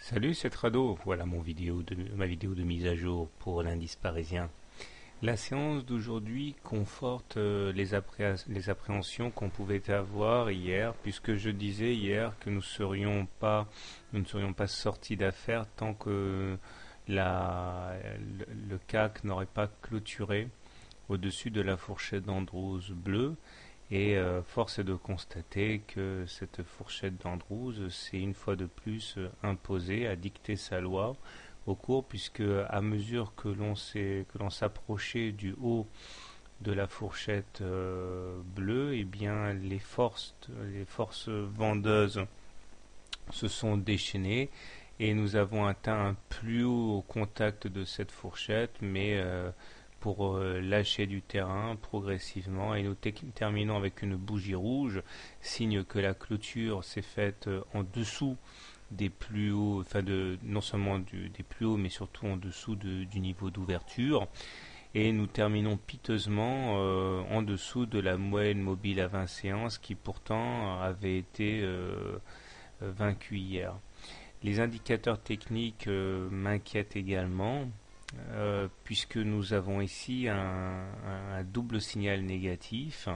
Salut, c'est Trado. Voilà ma vidéo de mise à jour pour l'indice parisien. La séance d'aujourd'hui conforte les appréhensions qu'on pouvait avoir hier, puisque je disais hier que nous ne serions pas sortis d'affaires tant que le CAC n'aurait pas clôturé au-dessus de la fourchette d'Andrews bleue. Et force est de constater que cette fourchette d'Andrews s'est une fois de plus imposée, a dicté sa loi au cours, puisque à mesure que l'on s'approchait du haut de la fourchette bleue, eh bien les forces vendeuses se sont déchaînées et nous avons atteint un plus haut au contact de cette fourchette, mais pour lâcher du terrain progressivement, et nous terminons avec une bougie rouge, signe que la clôture s'est faite en dessous des plus hauts, non seulement des plus hauts, mais surtout en dessous du niveau d'ouverture. Et nous terminons piteusement en dessous de la moyenne mobile à 20 séances qui pourtant avait été vaincue hier. Les indicateurs techniques m'inquiètent également. Puisque nous avons ici un double signal négatif.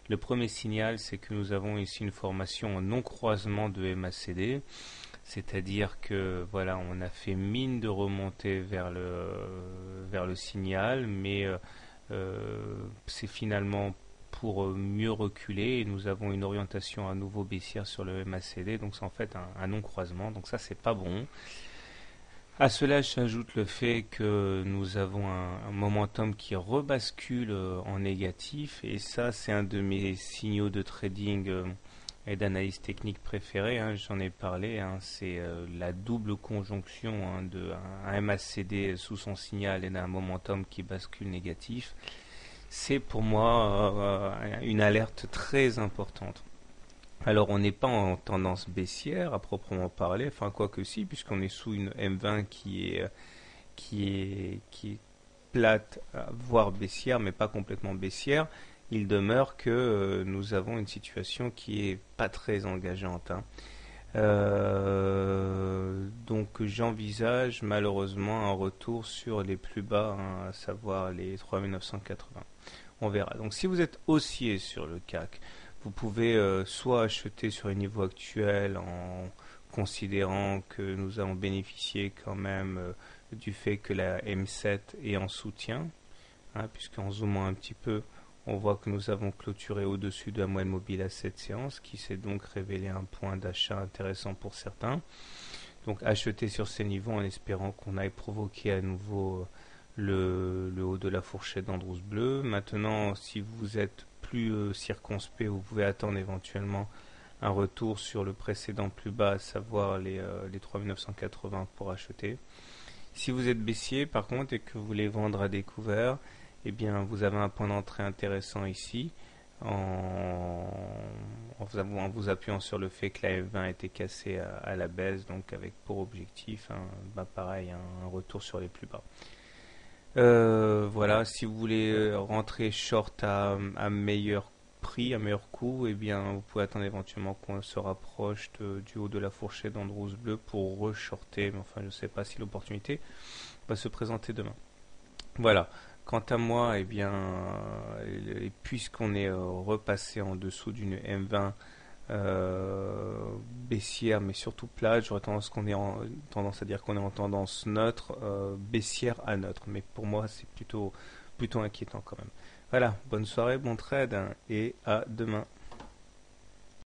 Le premier signal, c'est que nous avons ici une formation en non-croisement de MACD, c'est-à-dire que voilà, on a fait mine de remonter vers le signal, mais c'est finalement pour mieux reculer, et nous avons une orientation à nouveau baissière sur le MACD, donc c'est en fait un non-croisement, donc ça c'est pas bon. À cela s'ajoute le fait que nous avons un momentum qui rebascule en négatif, et ça c'est un de mes signaux de trading et d'analyse technique préférés, j'en ai parlé, c'est la double conjonction d'un MACD sous son signal et d'un momentum qui bascule négatif. C'est pour moi une alerte très importante. Alors on n'est pas en tendance baissière à proprement parler, enfin quoique si, puisqu'on est sous une M20 qui est plate, voire baissière, mais pas complètement baissière. Il demeure que nous avons une situation qui est pas très engageante. Donc j'envisage malheureusement un retour sur les plus bas, à savoir les 3980. On verra. Donc si vous êtes haussier sur le CAC, vous pouvez soit acheter sur les niveaux actuels en considérant que nous avons bénéficié quand même du fait que la M7 est en soutien, puisqu'en zoomant un petit peu, on voit que nous avons clôturé au-dessus de la moyenne mobile à 7 séances, qui s'est donc révélé un point d'achat intéressant pour certains. Donc acheter sur ces niveaux en espérant qu'on aille provoquer à nouveau le haut de la fourchette d'Andrews bleu. Maintenant, si vous êtes plus circonspect, vous pouvez attendre éventuellement un retour sur le précédent plus bas, à savoir les 3980 pour acheter. Si vous êtes baissier par contre et que vous voulez vendre à découvert, eh bien vous avez un point d'entrée intéressant ici en vous appuyant sur le fait que la F20 a été cassée à la baisse, donc avec pour objectif pareil un retour sur les plus bas. Voilà, si vous voulez rentrer short à meilleur prix, à meilleur coût, eh bien vous pouvez attendre éventuellement qu'on se rapproche du haut de la fourchette d'Andrews bleu pour re-shorter, mais enfin je ne sais pas si l'opportunité va se présenter demain. Voilà. Quant à moi, eh bien, puisqu'on est repassé en dessous d'une M20 baissière, mais surtout plate, j'aurais tendance à dire qu'on est en tendance neutre, baissière à neutre. Mais pour moi, c'est plutôt inquiétant quand même. Voilà, bonne soirée, bon trade, et à demain.